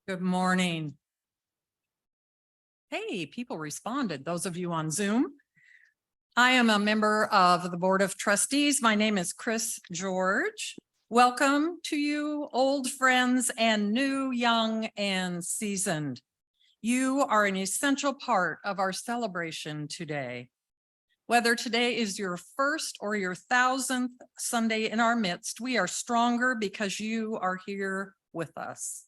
Good morning. Hey, people responded, those of you on Zoom. I am a member of the Board of Trustees. My name is Chris George. Welcome to you, old friends and new, young, and seasoned. You are an essential part of our celebration today. Whether today is your first or your 1000th Sunday in our midst, we are stronger because you are here with us.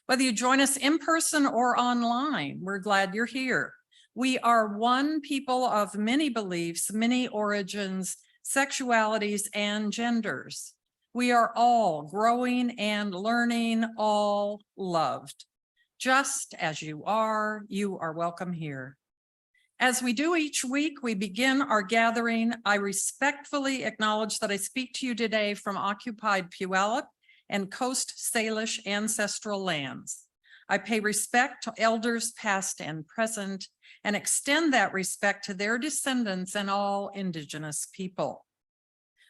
Whether you join us in person or online, we're glad you're here. We are one people of many beliefs, many origins, sexualities, and genders. We are all growing and learning, all loved. Just as you are welcome here. As we do each week, we begin our gathering. I respectfully acknowledge that I speak to you today from occupied Puyallup and Coast Salish ancestral lands. I pay respect to elders past and present and extend that respect to their descendants and all Indigenous people.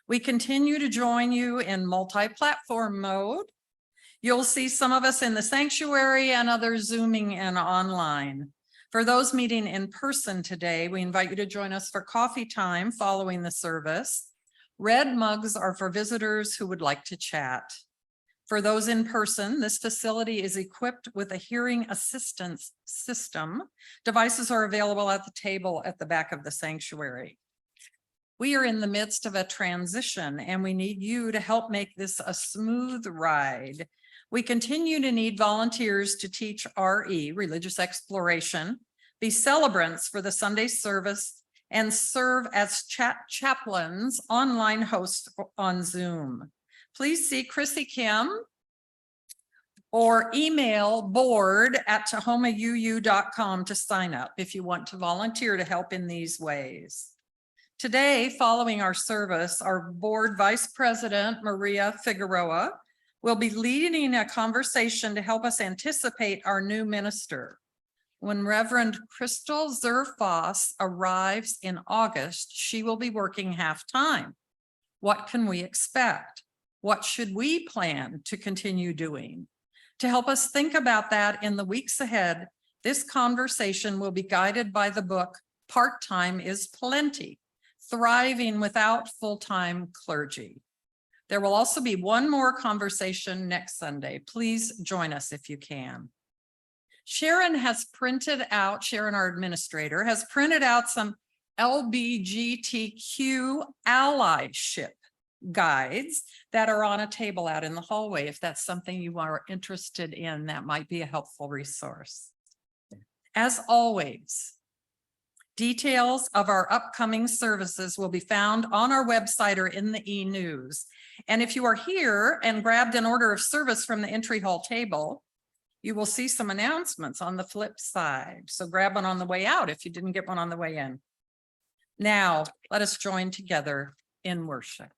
We continue to join you in multi-platform mode. You'll see some of us in the sanctuary and others zooming in online. For those meeting in person today, we invite you to join us for coffee time following the service. Red mugs are for visitors who would like to chat. For those in person, this facility is equipped with a hearing assistance system. Devices are available at the table at the back of the sanctuary. We are in the midst of a transition and we need you to help make this a smooth ride. We continue to need volunteers to teach RE, religious exploration, be celebrants for the Sunday service, and serve as chaplains, online hosts on Zoom. Please see Chrissy Kim or email board@tahomauu.com to sign up if you want to volunteer to help in these ways. Today, following our service, our board vice president, Maria Figueroa, will be leading a conversation to help us anticipate our new minister. When Reverend Crystal Zerfoss arrives in August, she will be working half-time. What can we expect? What should we plan to continue doing? To help us think about that in the weeks ahead, this conversation will be guided by the book, Part-Time is Plenty, Thriving Without Full-Time Clergy. There will also be one more conversation next Sunday. Please join us if you can. Sharon, our administrator, has printed out some LGBTQ allyship guides that are on a table out in the hallway. If that's something you are interested in, that might be a helpful resource. As always, details of our upcoming services will be found on our website or in the e-news. And if you are here and grabbed an order of service from the entry hall table, you will see some announcements on the flip side. So grab one on the way out if you didn't get one on the way in. Now, let us join together in worship.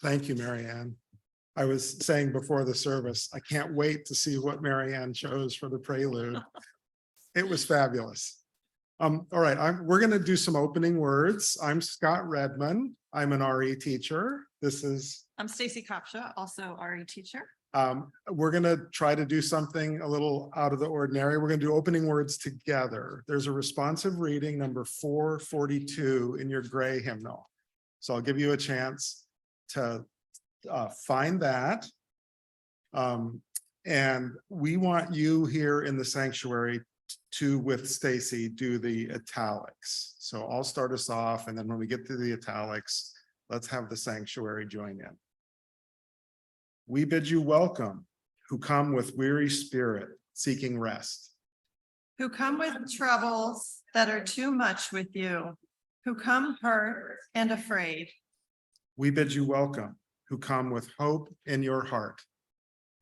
Thank you, Mary Ann. I was saying before the service, I can't wait to see what Mary Ann chose for the prelude. It was fabulous. All right, we're going to do some opening words. I'm Scott Redmond. I'm an RE teacher. I'm Stacy Kopsha, also RE teacher. We're going to try to do something a little out of the ordinary. We're going to do opening words together. There's a responsive reading, number 442 in your gray hymnal. So I'll give you a chance to find that. And we want you here in the sanctuary to, with Stacy, do the italics. So I'll start us off, and then when we get to the italics, let's have the sanctuary join in. We bid you welcome, who come with weary spirit, seeking rest. Who come with troubles that are too much with you, who come hurt and afraid. We bid you welcome, who come with hope in your heart.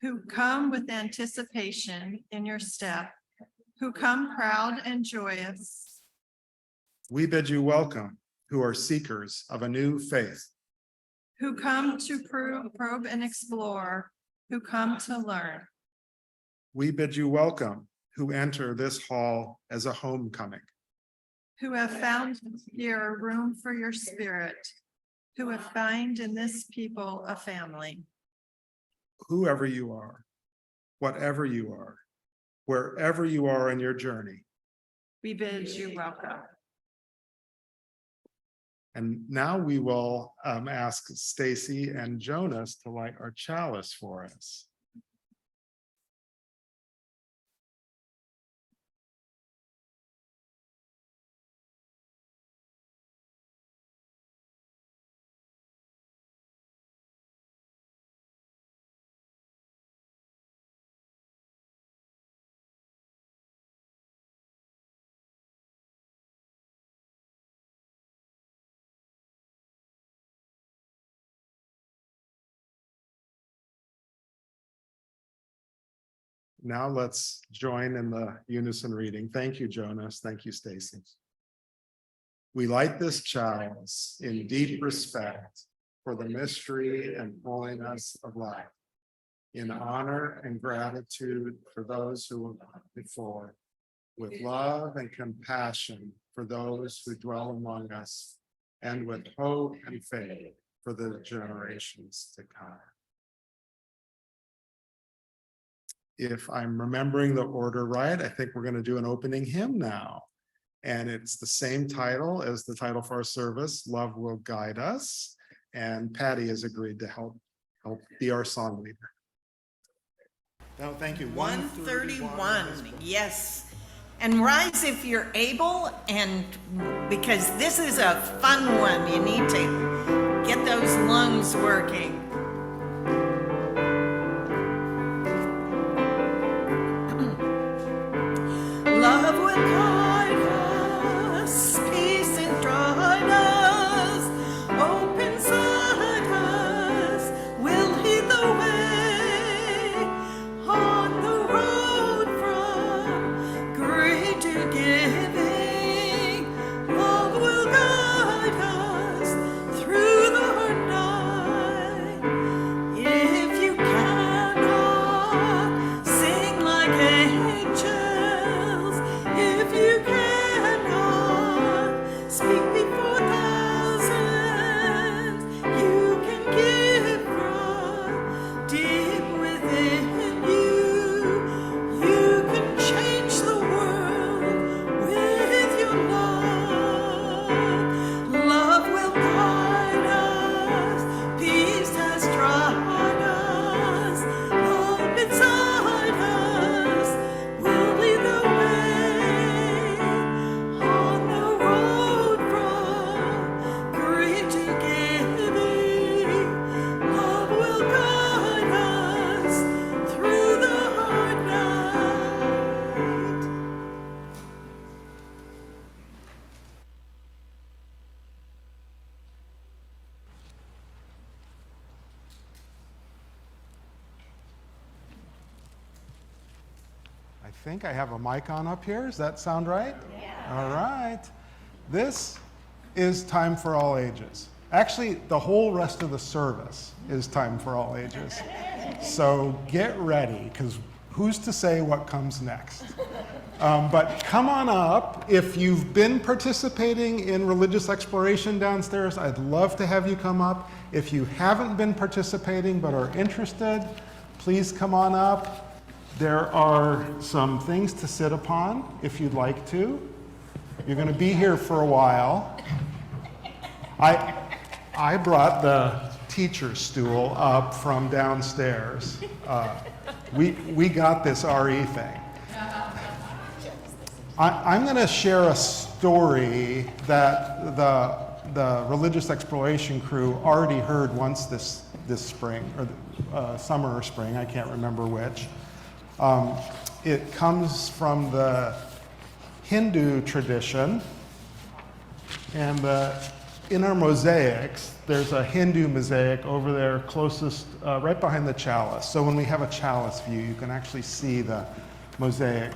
Who come with anticipation in your step, who come proud and joyous. We bid you welcome, who are seekers of a new faith. Who come to probe and explore, who come to learn. We bid you welcome, who enter this hall as a homecoming. Who have found here room for your spirit, who have found in this people a family. Whoever you are, whatever you are, wherever you are in your journey. We bid you welcome. And now we will ask Stacy and Jonas to light our chalice for us. Now let's join in the unison reading. Thank you, Jonas. Thank you, Stacy. We light this chalice in deep respect for the mystery and holiness of life, in honor and gratitude for those who have gone before, with love and compassion for those who dwell among us, and with hope and faith for the generations to come. If I'm remembering the order right, I think we're going to do an opening hymn now. And it's the same title as the title for our service, Love Will Guide Us. And Patty has agreed to help be our song leader. No, thank you. 131, yes. And rise if you're able, and because this is a fun one, you need to get those lungs working. Love will guide us, peace enthroned us, open side us, will lead the way on the road from greed to giving. Love will guide us through the night. If you cannot sing like angels, if you cannot speak before thousands, you can give from deep within you. You can change the world with your love. Love will guide us, peace has drawn us, hope inside us will lead the way on the road from greed to giving. Love will guide us through the hard night. I think I have a mic on up here. Does that sound right? Yeah. All right. This is Time for All Ages. Actually, the whole rest of the service is time for all ages. So get ready, because who's to say what comes next? But come on up. If you've been participating in religious exploration downstairs, I'd love to have you come up. If you haven't been participating but are interested, please come on up. There are some things to sit upon if you'd like to. You're going to be here for a while. I brought the teacher stool up from downstairs. We got this RE thing. I'm going to share a story that the religious exploration crew already heard once this spring, or summer or spring, I can't remember which. It comes from the Hindu tradition, and in our mosaics, there's a Hindu mosaic over there closest, right behind the chalice. So when we have a chalice view, you can actually see the mosaic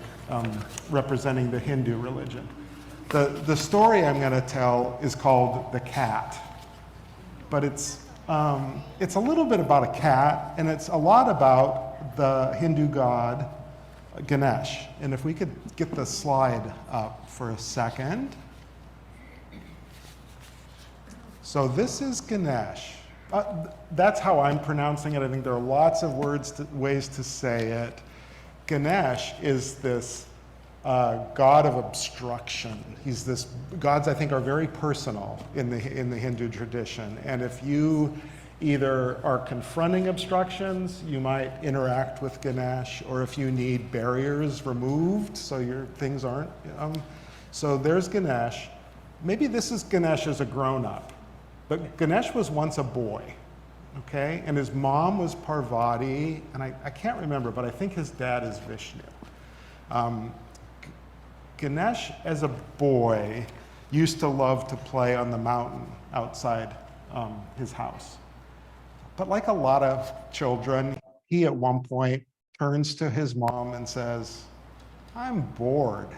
representing the Hindu religion. The story I'm going to tell is called The Cat, but it's a little bit about a cat, and it's a lot about the Hindu god Ganesh. And if we could get the slide up for a second. So this is Ganesh. That's how I'm pronouncing it. I think there are lots of ways to say it. Ganesh is this god of obstruction. He's this, gods I think are very personal in the Hindu tradition. And if you either are confronting obstructions, you might interact with Ganesh, or if you need barriers removed so your things aren't. So there's Ganesh. Maybe this is Ganesh as a grown-up. But Ganesh was once a boy, okay? And his mom was Parvati, and I can't remember, but I think his dad is Vishnu. Ganesh, as a boy, used to love to play on the mountain outside his house. But like a lot of children, he at one point turns to his mom and says, "I'm bored."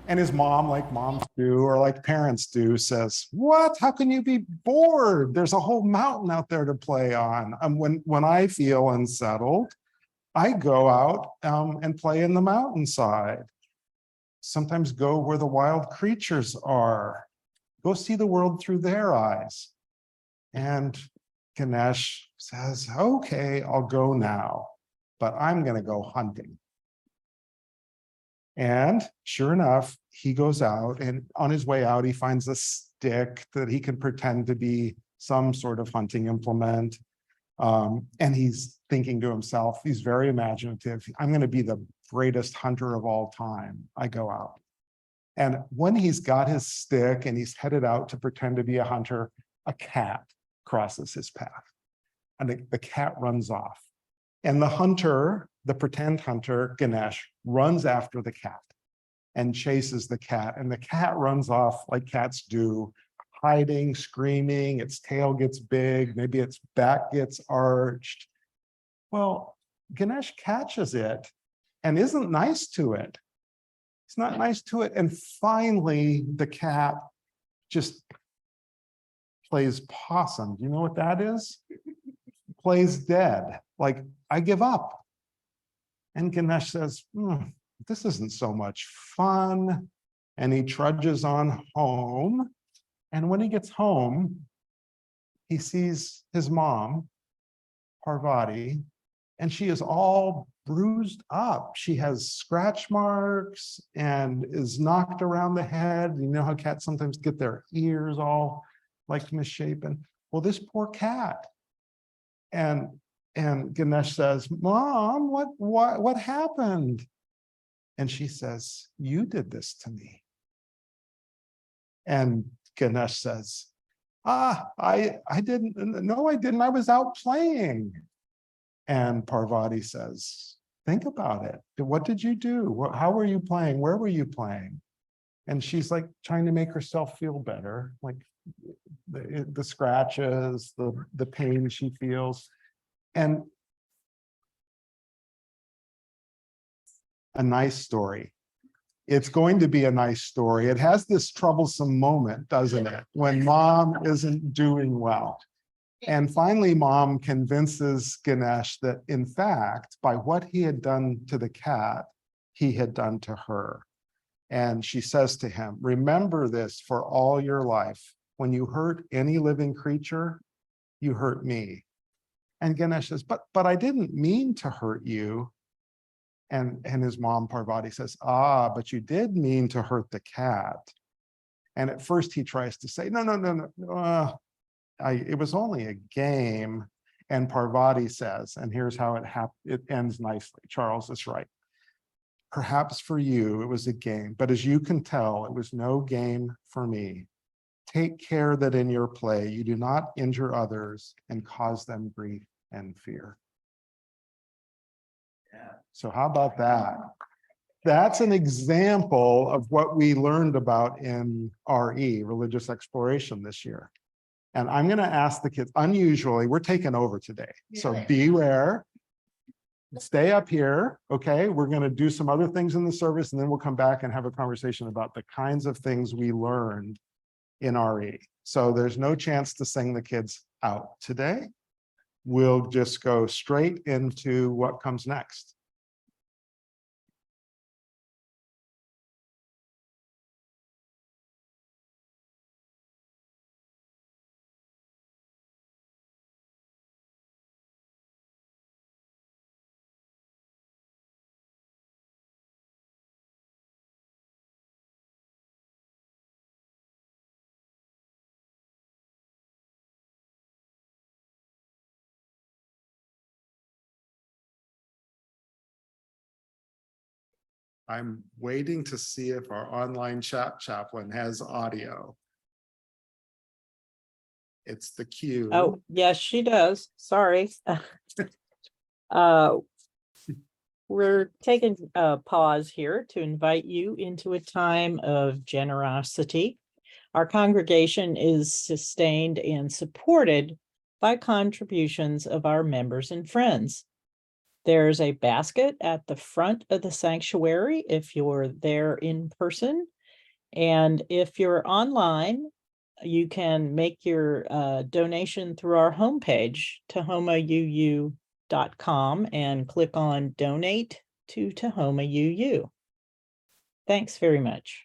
And his mom, like moms do, or like parents do, says, "What? How can you be bored? There's a whole mountain out there to play on." When I feel unsettled, I go out and play in the mountainside. Sometimes go where the wild creatures are. Go see the world through their eyes. And Ganesh says, "Okay, I'll go now, but I'm going to go hunting." And sure enough, he goes out, and on his way out, he finds a stick that he can pretend to be some sort of hunting implement. And he's thinking to himself, he's very imaginative, "I'm going to be the greatest hunter of all time." I go out. And when he's got his stick and he's headed out to pretend to be a hunter, a cat crosses his path. And the cat runs off. And the hunter, the pretend hunter, Ganesh, runs after the cat and chases the cat. And the cat runs off like cats do, hiding, screaming, its tail gets big, maybe its back gets arched. Well, Ganesh catches it and isn't nice to it. He's not nice to it. And finally, the cat just plays possum. Do you know what that is? Plays dead. Like, "I give up." And Ganesh says, "This isn't so much fun." And he trudges on home. And when he gets home, he sees his mom, Parvati, and she is all bruised up. She has scratch marks and is knocked around the head. You know how cats sometimes get their ears all like misshapen? Well, this poor cat. And Ganesh says, "Mom, what happened?" And she says, "You did this to me." And Ganesh says, I didn't. No, I didn't. I was out playing." And Parvati says, "Think about it. What did you do? How were you playing? Where were you playing?" And she's like trying to make herself feel better, like the scratches, the pain she feels. And a nice story. It's going to be a nice story. It has this troublesome moment, doesn't it? When mom isn't doing well. And finally, mom convinces Ganesh that in fact, by what he had done to the cat, he had done to her. And she says to him, remember this for all your life. When you hurt any living creature, you hurt me. And Ganesh says, but I didn't mean to hurt you. And his mom, Parvati, says, but you did mean to hurt the cat. And at first he tries to say, no. It was only a game. And Parvati says, and here's how it ends nicely. Charles is right. Perhaps for you, it was a game, but as you can tell, it was no game for me. Take care that in your play, you do not injure others and cause them grief and fear. So how about that? That's an example of what we learned about in RE, religious exploration, this year. And I'm going to ask the kids, unusually, we're taking over today. So beware, stay up here. Okay. We're going to do some other things in the service, and then we'll come back and have a conversation about the kinds of things we learned in RE. So there's no chance to sing the kids out today. We'll just go straight into what comes next. I'm waiting to see if our online chat chaplain has audio. It's the cue. Oh, yes, she does. Sorry. We're taking a pause here to invite you into a time of generosity. Our congregation is sustained and supported by contributions of our members and friends. There's a basket at the front of the sanctuary if you're there in person. And if you're online, you can make your donation through our homepage, tahomauu.com, and click on Donate to Tahoma UU. Thanks very much.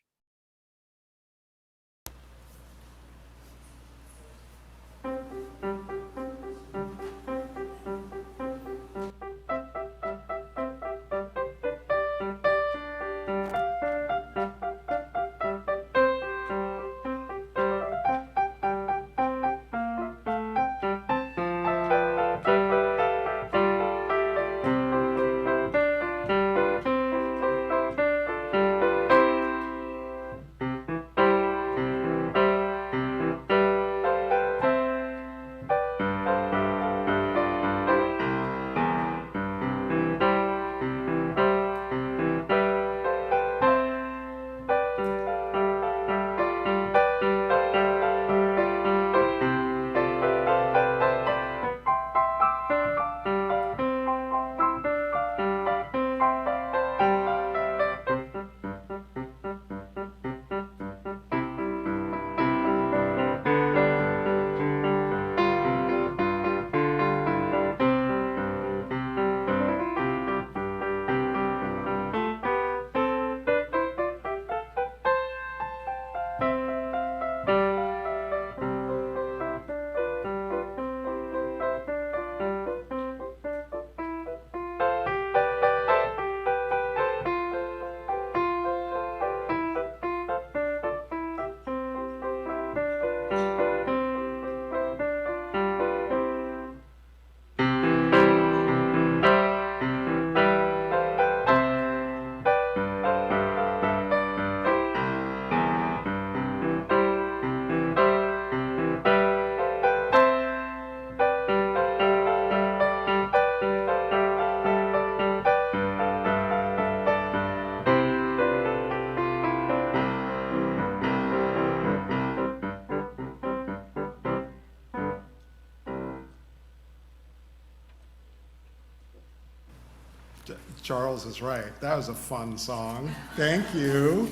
Charles is right. That was a fun song. Thank you.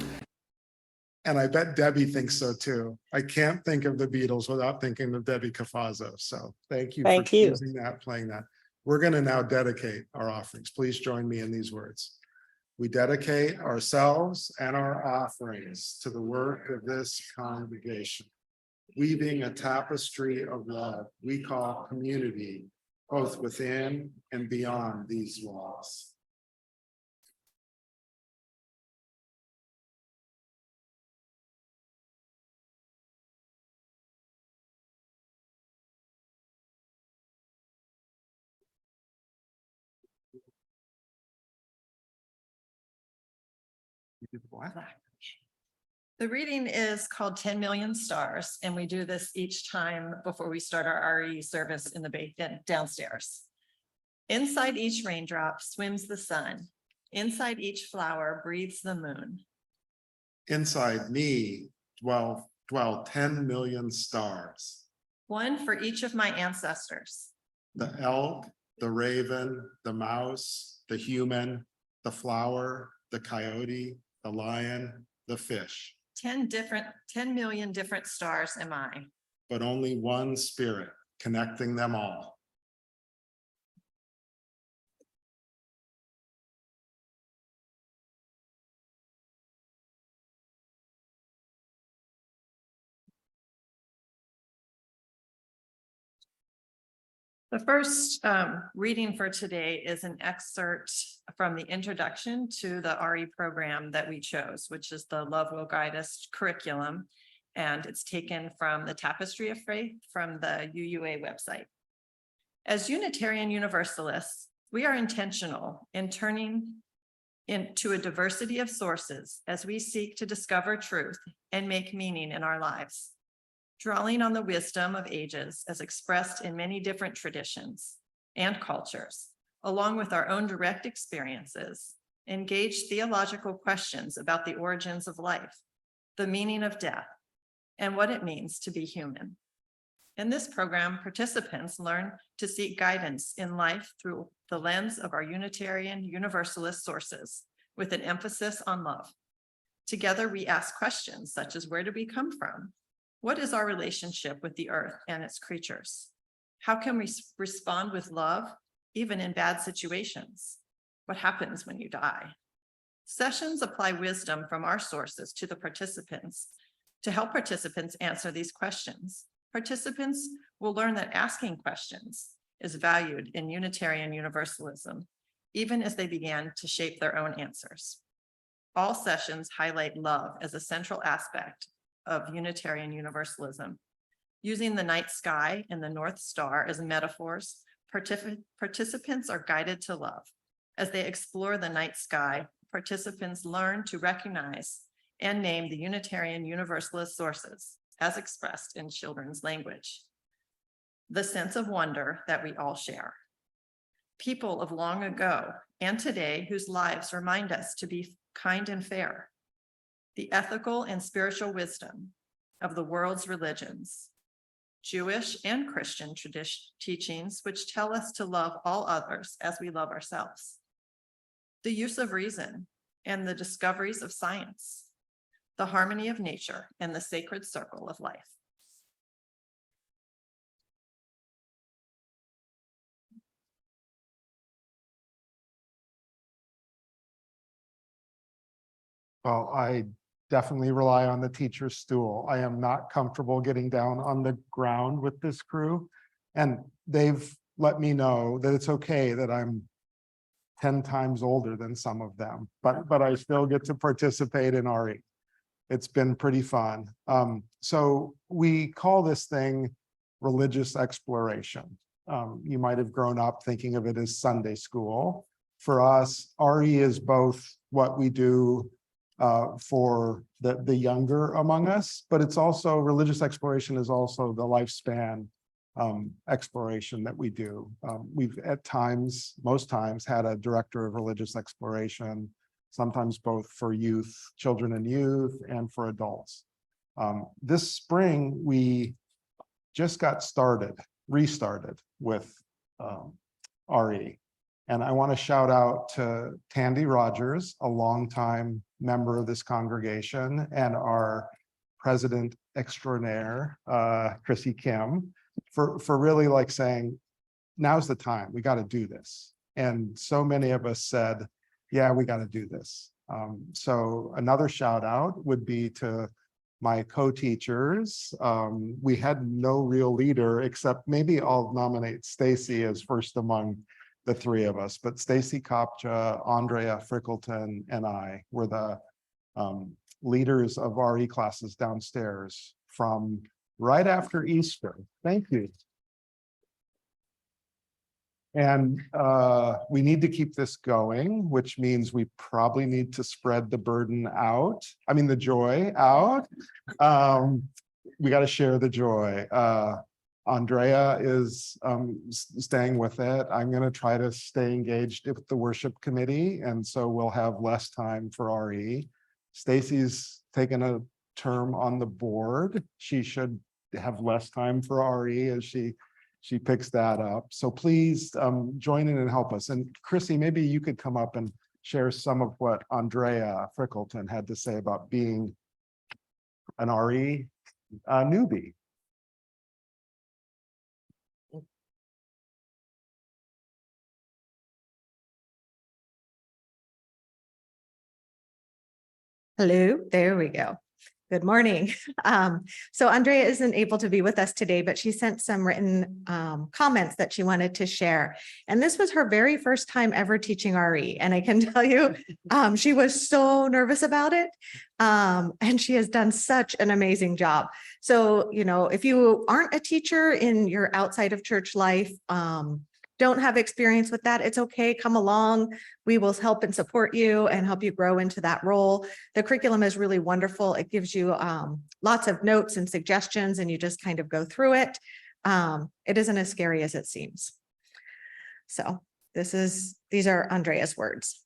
And I bet Debbie thinks so too. I can't think of the Beatles without thinking of Debbie Cafazzo. So thank you for Thank you. choosing that, playing that. We're going to now dedicate our offerings. Please join me in these words. We dedicate ourselves and our offerings to the work of this congregation, weaving a tapestry of love we call community, both within and beyond these walls. The reading is called 10 Million Stars, and we do this each time before we start our RE service in the downstairs. Inside each raindrop swims the sun. Inside each flower breathes the moon. Inside me dwell 10 million stars. One for each of my ancestors. The elk, the raven, the mouse, the human, the flower, the coyote, the lion, the fish. 10 million different stars am I. But only one spirit connecting them all. The first reading for today is an excerpt from the introduction to the RE program that we chose, which is the Love Will Guide Us curriculum. And it's taken from the Tapestry of Faith from the UUA website. As Unitarian Universalists, we are intentional in turning into a diversity of sources as we seek to discover truth and make meaning in our lives. Drawing on the wisdom of ages as expressed in many different traditions and cultures, along with our own direct experiences, engage theological questions about the origins of life, the meaning of death, and what it means to be human. In this program, participants learn to seek guidance in life through the lens of our Unitarian Universalist sources, with an emphasis on love. Together, we ask questions such as, where do we come from? What is our relationship with the earth and its creatures? How can we respond with love, even in bad situations? What happens when you die? Sessions apply wisdom from our sources to the participants to help participants answer these questions. Participants will learn that asking questions is valued in Unitarian Universalism, even as they began to shape their own answers. All sessions highlight love as a central aspect of Unitarian Universalism. Using the night sky and the North Star as metaphors, participants are guided to love. As they explore the night sky, participants learn to recognize and name the Unitarian Universalist sources as expressed in children's language. The sense of wonder that we all share. People of long ago and today whose lives remind us to be kind and fair. The ethical and spiritual wisdom of the world's religions, Jewish and Christian teachings, which tell us to love all others as we love ourselves. The use of reason and the discoveries of science, the harmony of nature and the sacred circle of life. Well, I definitely rely on the teacher's stool. I am not comfortable getting down on the ground with this crew. And they've let me know that it's okay that I'm 10 times older than some of them, but I still get to participate in RE. It's been pretty fun. So we call this thing religious exploration. You might have grown up thinking of it as Sunday school. For us, RE is both what we do for the younger among us, but it's also religious exploration is also the lifespan exploration that we do. We've at times, most times, had a director of religious exploration, sometimes both for youth, children and youth, and for adults. This spring, we just got restarted with RE. And I want to shout out to Tandy Rogers, a longtime member of this congregation, and our president extraordinaire, Chrissy Kim, for really like saying, now's the time, we got to do this. And so many of us said, yeah, we got to do this. So another shout out would be to my co-teachers. We had no real leader, except maybe I'll nominate Stacy as first among the three of us, but Stacy Kopcha, Andrea Frickleton, and I were the leaders of RE classes downstairs from right after Easter. Thank you. And we need to keep this going, which means we probably need to spread the burden out. I mean, the joy out. We got to share the joy. Andrea is staying with it. I'm going to try to stay engaged with the worship committee, and so we'll have less time for RE. Stacy's taken a term on the board. She should have less time for RE as she picks that up. So please join in and help us. And Chrissy, maybe you could come up and share some of what Andrea Frickleton had to say about being an RE newbie. Hello, there we go. Good morning. So Andrea isn't able to be with us today, but she sent some written comments that she wanted to share. And this was her very first time ever teaching RE. And I can tell you, she was so nervous about it. And she has done such an amazing job. So, you know, if you aren't a teacher in your outside of church life, don't have experience with that, it's okay. Come along. We will help and support you and help you grow into that role. The curriculum is really wonderful. It gives you lots of notes and suggestions, and you just kind of go through it. It isn't as scary as it seems. So these are Andrea's words.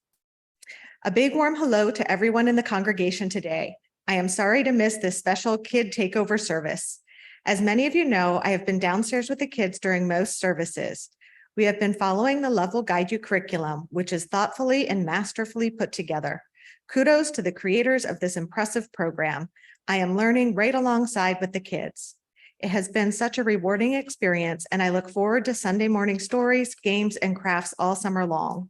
A big warm hello to everyone in the congregation today. I am sorry to miss this special kid takeover service. As many of you know, I have been downstairs with the kids during most services. We have been following the Love Will Guide You curriculum, which is thoughtfully and masterfully put together. Kudos to the creators of this impressive program. I am learning right alongside with the kids. It has been such a rewarding experience, and I look forward to Sunday morning stories, games, and crafts all summer long.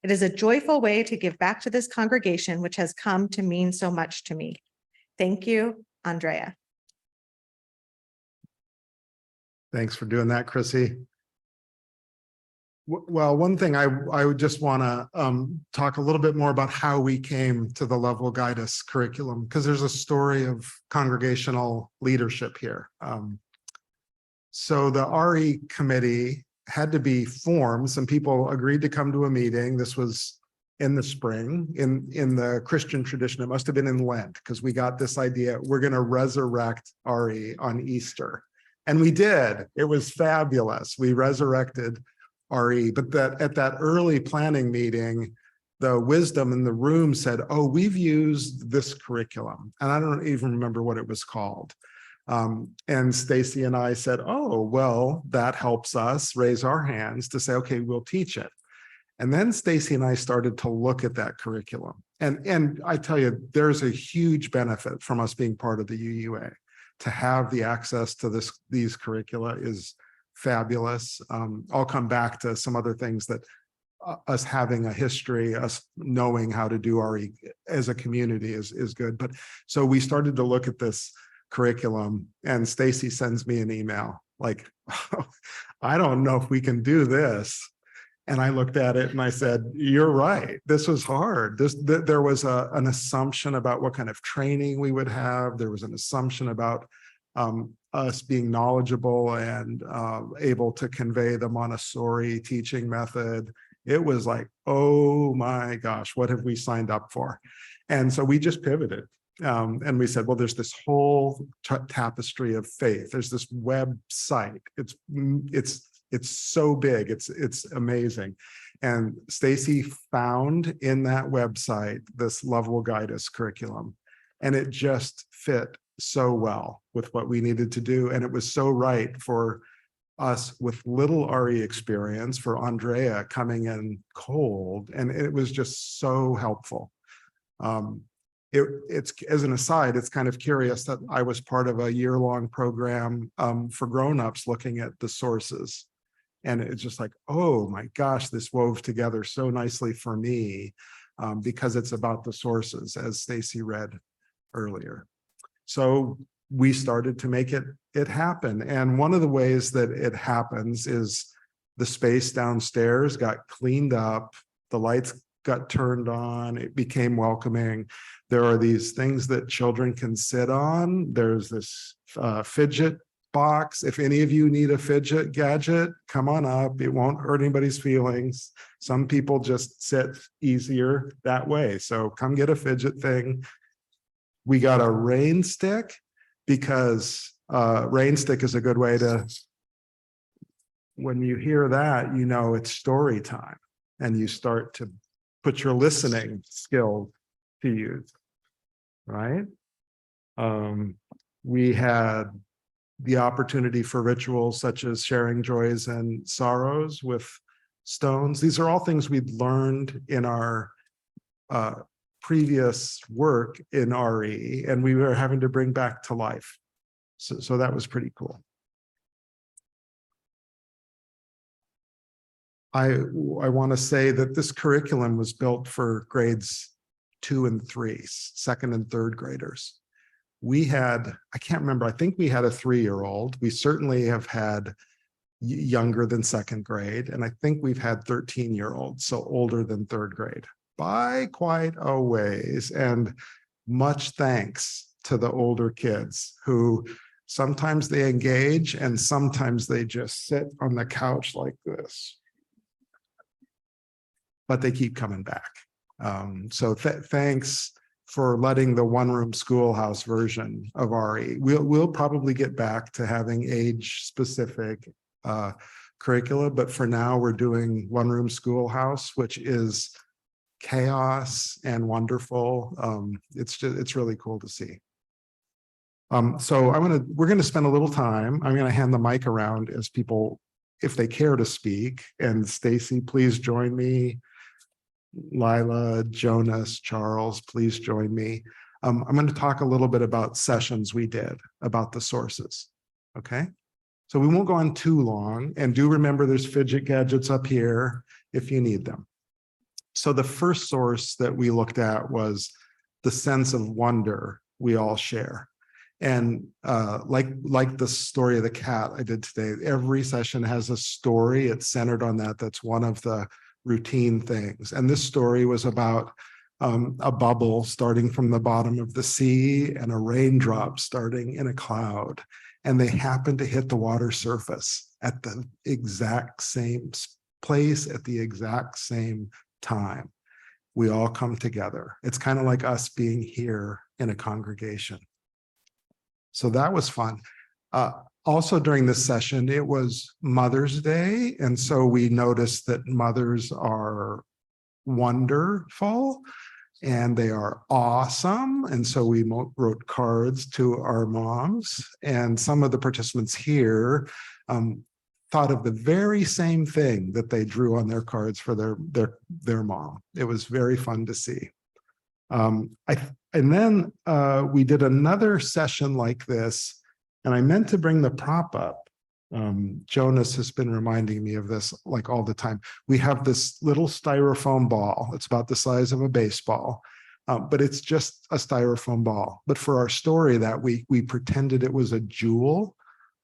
It is a joyful way to give back to this congregation, which has come to mean so much to me. Thank you, Andrea. Thanks for doing that, Chrissy. Well, one thing I would just want to talk a little bit more about how we came to the Love Will Guide Us curriculum, because there's a story of congregational leadership here. So the RE committee had to be formed. Some people agreed to come to a meeting. This was in the spring. In the Christian tradition, it must have been in Lent, because we got this idea, we're going to resurrect RE on Easter. And we did. It was fabulous. We resurrected RE, but at that early planning meeting, the wisdom in the room said, oh, we've used this curriculum. And I don't even remember what it was called. And Stacy and I said, oh, well, that helps us raise our hands to say, okay, we'll teach it. And then Stacy and I started to look at that curriculum. And I tell you, there's a huge benefit from us being part of the UUA. To have the access to these curricula is fabulous. I'll come back to some other things that us having a history, us knowing how to do RE as a community is good. But so we started to look at this curriculum, and Stacy sends me an email like, oh, I don't know if we can do this. And I looked at it and I said, you're right. This was hard. There was an assumption about what kind of training we would have. There was an assumption about us being knowledgeable and able to convey the Montessori teaching method. It was like, oh my gosh, what have we signed up for? And so we just pivoted. And we said, well, there's this whole tapestry of faith. There's this website. It's so big. It's amazing. And Stacy found in that website this Love Will Guide Us curriculum. And it just fit so well with what we needed to do. And it was so right for us with little RE experience, for Andrea coming in cold, and it was just so helpful. It's, as an aside, it's kind of curious that I was part of a year-long program for grownups looking at the sources. And it's just like, oh my gosh, this wove together so nicely for me because it's about the sources, as Stacy read earlier. So we started to make it happen. And one of the ways that it happens is the space downstairs got cleaned up, the lights got turned on, it became welcoming. There are these things that children can sit on. There's this fidget box. If any of you need a fidget gadget, come on up. It won't hurt anybody's feelings. Some people just sit easier that way. So come get a fidget thing. We got a rain stick because rain stick is a good way to, when you hear that, you know it's story time and you start to put your listening skill to use, right? We had the opportunity for rituals such as sharing joys and sorrows with stones. These are all things we'd learned in our previous work in RE, and we were having to bring back to life. So that was pretty cool. I want to say that this curriculum was built for grades 2 and 3, second and third graders. We had, I can't remember, I think we had a 3-year-old. We certainly have had younger than second grade. And I think we've had 13-year-olds, so older than third grade, by quite a ways. And much thanks to the older kids who sometimes they engage and sometimes they just sit on the couch like this. But they keep coming back. So thanks for letting the one-room schoolhouse version of RE. We'll probably get back to having age-specific curricula, but for now we're doing one-room schoolhouse, which is chaos and wonderful. It's really cool to see. So we're gonna spend a little time. I'm gonna hand the mic around as people, if they care to speak. And Stacy, please join me. Lila, Jonas, Charles, please join me. I'm going to talk a little bit about sessions we did about the sources. Okay, so we won't go on too long, and do remember there's fidget gadgets up here if you need them. So the first source that we looked at was the sense of wonder we all share. And like the story of the cat I did today, every session has a story. It's centered on that. That's one of the routine things. And this story was about a bubble starting from the bottom of the sea and a raindrop starting in a cloud. And they happened to hit the water surface at the exact same place at the exact same time. We all come together. It's kind of like us being here in a congregation. So that was fun. Also during this session, it was Mother's Day. And so we noticed that mothers are wonderful and they are awesome. And so we wrote cards to our moms, and some of the participants here thought of the very same thing that they drew on their cards for their mom. It was very fun to see. And then we did another session like this, and I meant to bring the prop up. Jonas has been reminding me of this like all the time. We have this little styrofoam ball. It's about the size of a baseball, but it's just a styrofoam ball. But for our story that week, we pretended it was a jewel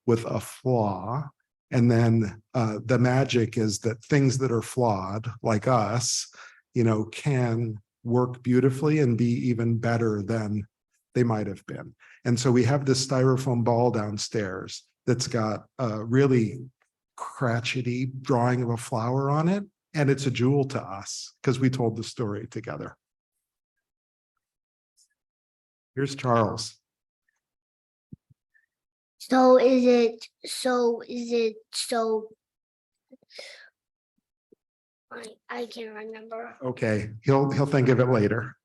with a flaw. And then the magic is that things that are flawed, like us, can work beautifully and be even better than they might have been. And so we have this styrofoam ball downstairs that's got a really crotchety drawing of a flower on it. And it's a jewel to us because we told the story together. Here's Charles. I can't remember. Okay, he'll think of it later.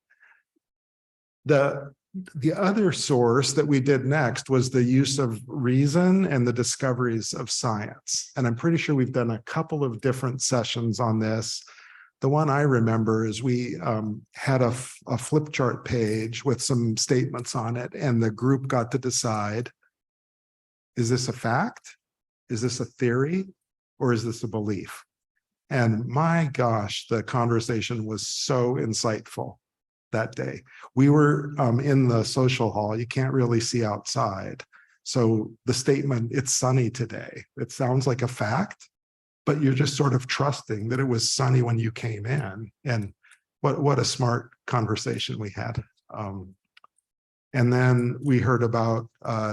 The The other source that we did next was the use of reason and the discoveries of science. And I'm pretty sure we've done a couple of different sessions on this. The one I remember is we had a flip chart page with some statements on it, and the group got to decide, is this a fact? Is this a theory? Or is this a belief? And my gosh, the conversation was so insightful that day. We were in the social hall. You can't really see outside. So the statement, it's sunny today, it sounds like a fact, but you're just sort of trusting that it was sunny when you came in. And what a smart conversation we had. And then we heard about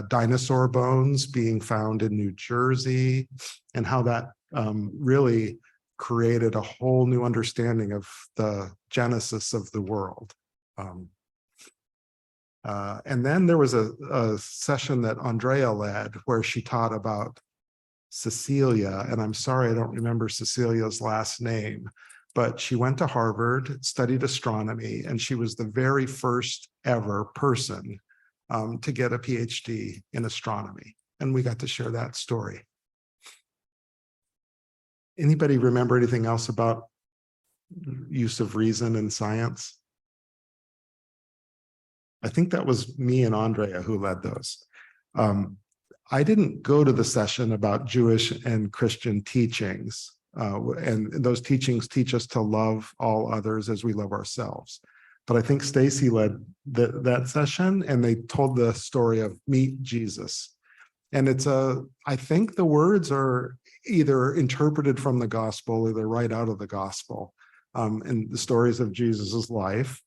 dinosaur bones being found in New Jersey and how that really created a whole new understanding of the genesis of the world. And then there was a session that Andrea led where she taught about Cecilia, and I'm sorry, I don't remember Cecilia's last name, but she went to Harvard, studied astronomy, and she was the very first ever person to get a PhD in astronomy. And we got to share that story. Anybody remember anything else about use of reason in science? I think that was me and Andrea who led those. I didn't go to the session about Jewish and Christian teachings, and those teachings teach us to love all others as we love ourselves. But I think Stacy led that session, and they told the story of Meet Jesus. And I think the words are either interpreted from the gospel or they're right out of the gospel, and the stories of Jesus's life.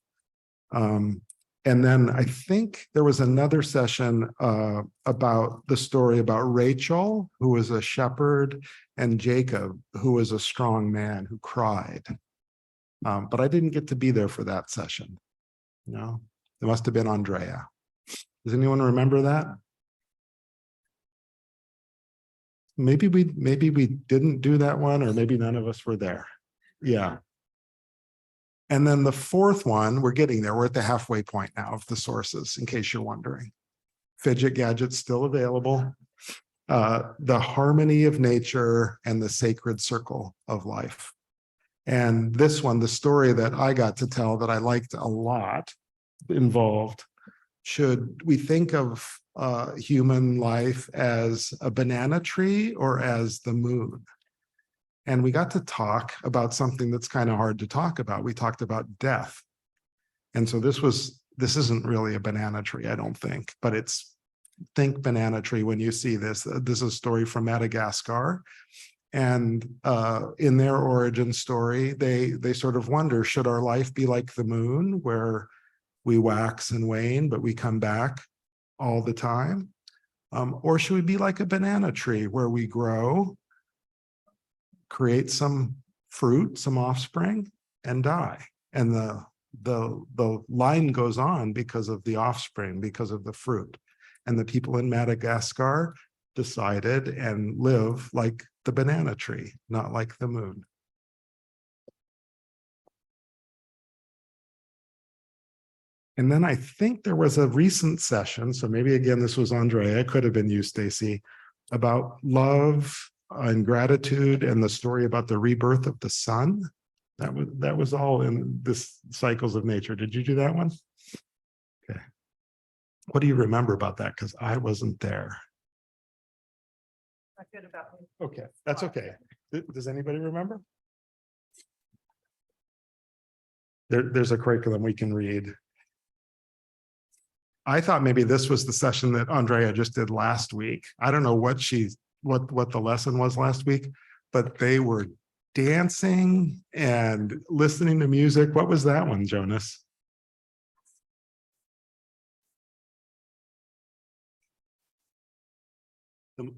And then I think there was another session about the story about Rachel, who was a shepherd, and Jacob, who was a strong man who cried. But I didn't get to be there for that session. No, it must have been Andrea. Does anyone remember that? Maybe we didn't do that one, or maybe none of us were there. Yeah. And then the fourth one, we're getting there. We're at the halfway point now of the sources, in case you're wondering. Fidget gadgets still available. The harmony of nature and the sacred circle of life. And this one, the story that I got to tell that I liked a lot, involved, should we think of human life as a banana tree or as the moon? And we got to talk about something that's kind of hard to talk about. We talked about death. And so this isn't really a banana tree, I don't think, but think banana tree when you see this. This is a story from Madagascar. And in their origin story, they sort of wonder, should our life be like the moon, where we wax and wane, but we come back all the time? Or should we be like a banana tree, where we grow, create some fruit, some offspring, and die? And the line goes on because of the offspring, because of the fruit. And the people in Madagascar decided and live like the banana tree, not like the moon. And then I think there was a recent session, so maybe again this was Andrea, it could have been you, Stacy, about love and gratitude and the story about the rebirth of the sun. That was all in this cycles of nature. Did you do that one? Okay. What do you remember about that? Because I wasn't there. Not good about me. Okay, that's okay. Does anybody remember? There's a curriculum we can read. I thought maybe this was the session that Andrea just did last week. I don't know what the lesson was last week, but they were dancing and listening to music. What was that one, Jonas?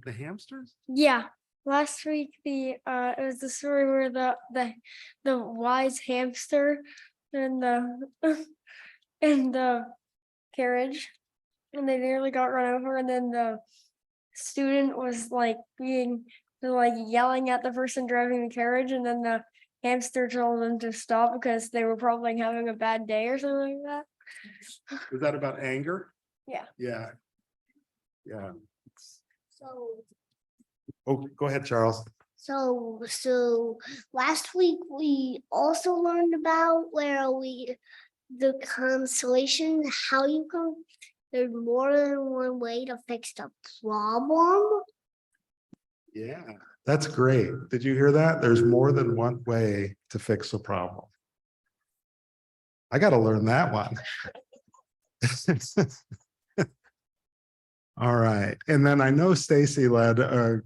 The hamsters? Yeah, last week it was the story where the wise hamster and the in the carriage, and they nearly got run over, and then the student was like yelling at the person driving the carriage, and then the hamster told them to stop because they were probably having a bad day or something like that. Is that about anger? Yeah. Yeah. Yeah. So, Oh, go ahead, Charles. so last week we also learned about the constellation, how you can, there's more than one way to fix the problem. Yeah, that's great. Did you hear that? There's more than one way to fix a problem. I got to learn that one. All right. And then I know Stacy led a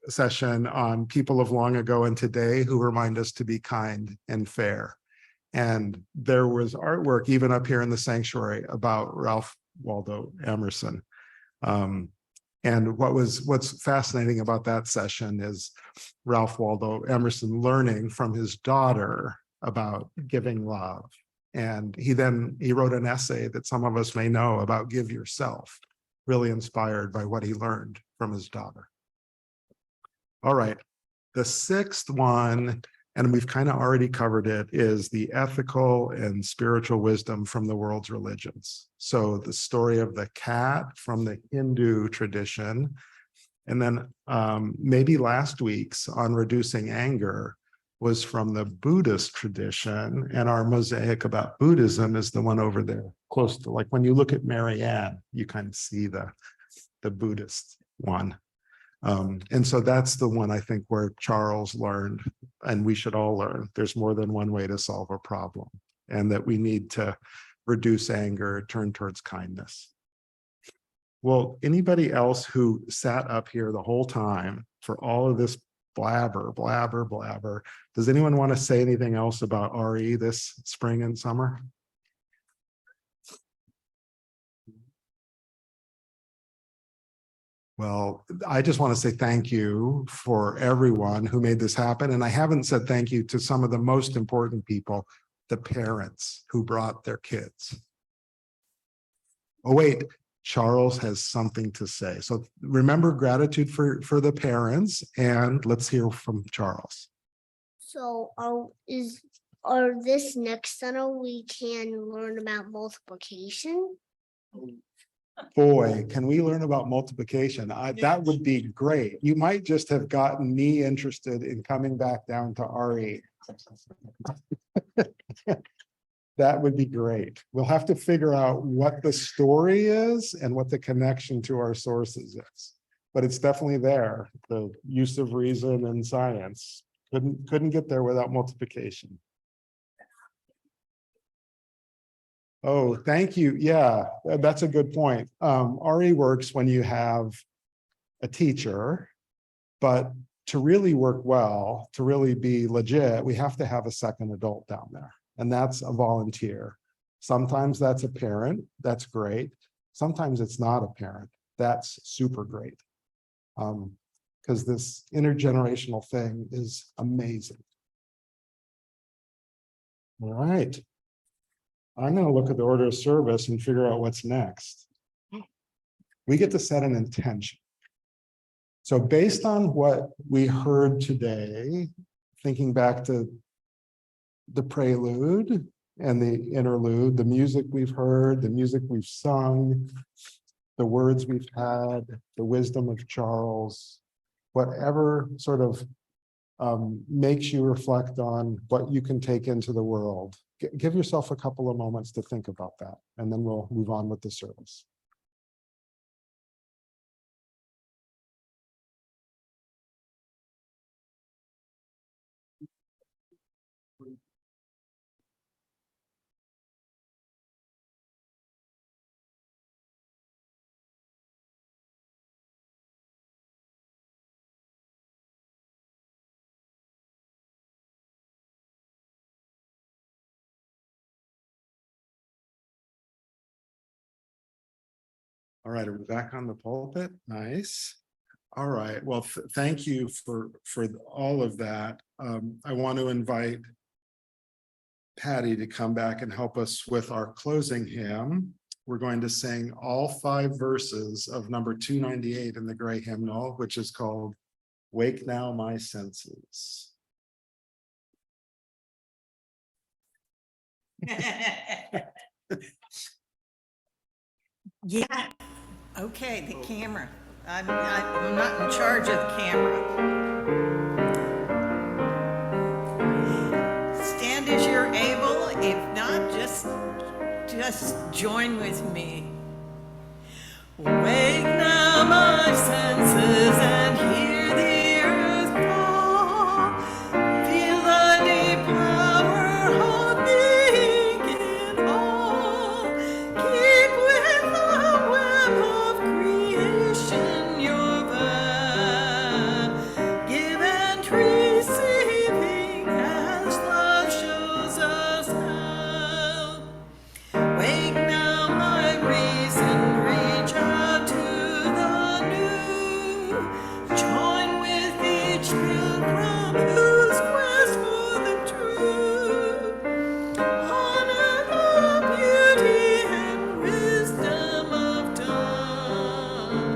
session on people of long ago and today who remind us to be kind and fair. And there was artwork even up here in the sanctuary about Ralph Waldo Emerson. And what's fascinating about that session is Ralph Waldo Emerson learning from his daughter about giving love. And he wrote an essay that some of us may know about Give Yourself, really inspired by what he learned from his daughter. All right, the sixth one, and we've kind of already covered it, is the ethical and spiritual wisdom from the world's religions. So the story of the cat from the Hindu tradition, and then maybe last week's on reducing anger was from the Buddhist tradition, and our mosaic about Buddhism is the one over there, close to, like when you look at Marianne, you kind of see the Buddhist one. And so that's the one I think where Charles learned, and we should all learn, there's more than one way to solve a problem, and that we need to reduce anger, turn towards kindness. Well, anybody else who sat up here the whole time for all of this blabber, does anyone want to say anything else about RE this spring and summer? Well, I just want to say thank you for everyone who made this happen. And I haven't said thank you to some of the most important people, the parents who brought their kids. Oh, wait, Charles has something to say. So remember gratitude for the parents, and let's hear from Charles. So this next summer we can learn about multiplication. Boy, can we learn about multiplication? That would be great. You might just have gotten me interested in coming back down to RE. That would be great. We'll have to figure out what the story is and what the connection to our sources is. But it's definitely there. The use of reason and science couldn't get there without multiplication. Oh, thank you. Yeah, that's a good point. RE works when you have a teacher, but to really work well, to really be legit, we have to have a second adult down there. And that's a volunteer. Sometimes that's a parent, that's great. Sometimes it's not a parent, that's super great. Because this intergenerational thing is amazing. All right. I'm going to look at the order of service and figure out what's next. We get to set an intention. So based on what we heard today, thinking back to the prelude and the interlude, the music we've heard, the music we've sung, the words we've had, the wisdom of Charles, whatever sort of makes you reflect on what you can take into the world. Give yourself a couple of moments to think about that, and then we'll move on with the service. All right, are we back on the pulpit? Nice. All right, well, thank you for all of that. I want to invite Patty to come back and help us with our closing hymn. We're going to sing all 5 verses of number 298 in the gray hymnal, which is called Wake Now My Senses. Yeah, okay, the camera. I'm not in charge of the camera. Stand as you're able. If not, just join with me. Wake now my senses and hear the earth fall. Feel the deep power of being in all. Keep with the web of creation your van. Give and receiving as love shows us how. Wake now my reason, reach out to the new. Join with each pilgrim whose quest for the true. Honor the beauty and wisdom of dawn.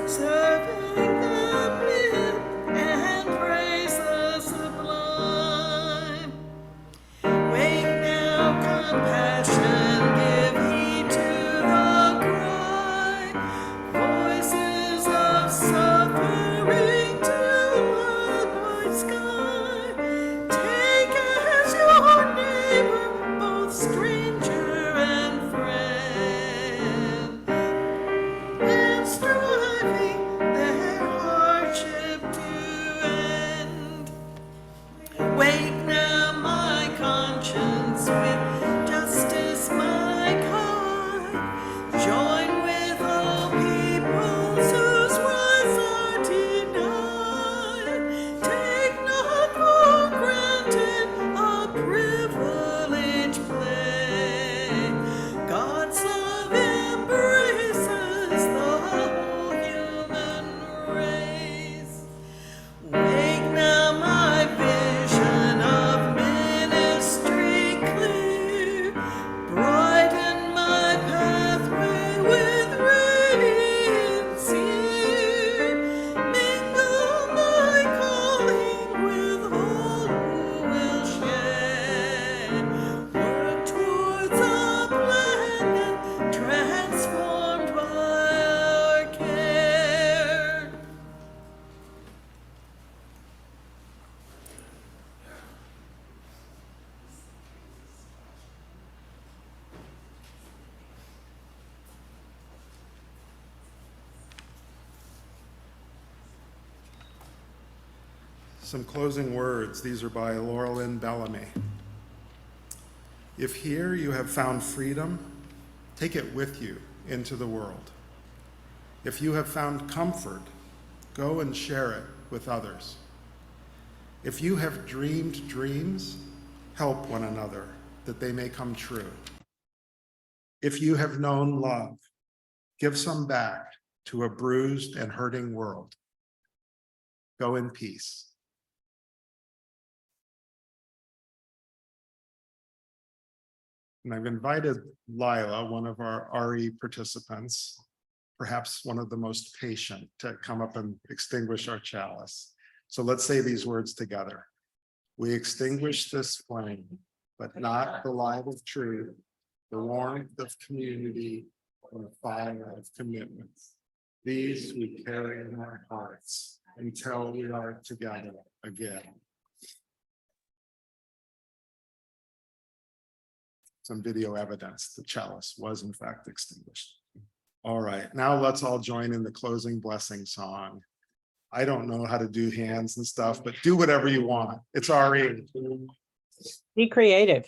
Serving the myth and praise the sublime. Wake now, compassion, give heed to the cry. Voices of suffering to light my sky. Take as your neighbor, both stranger and friend, and striving their hardship to end. Wake now my conscience, with justice my cause. Join with all peoples whose rights are denied. Take not for granted a privilege play. God's love embraces the whole human race. Wake now my vision of ministry clear. Brighten my pathway with radiance here. Mingle my calling with all who will share. Work towards a planet transformed by our care. Some closing words. These are by Laura Lynn Bellamy. If here you have found freedom, take it with you into the world. If you have found comfort, go and share it with others. If you have dreamed dreams, help one another that they may come true. If you have known love, give some back to a bruised and hurting world. Go in peace. And I've invited Lila, one of our RE participants, perhaps one of the most patient, to come up and extinguish our chalice. So let's say these words together. We extinguish this flame, but not the light of truth, the warmth of community, and the fire of commitment. These we carry in our hearts until we are together again. Some video evidence the chalice was in fact extinguished. All right, now let's all join in the closing blessing song. I don't know how to do hands and stuff, but do whatever you want. It's RE. Be creative.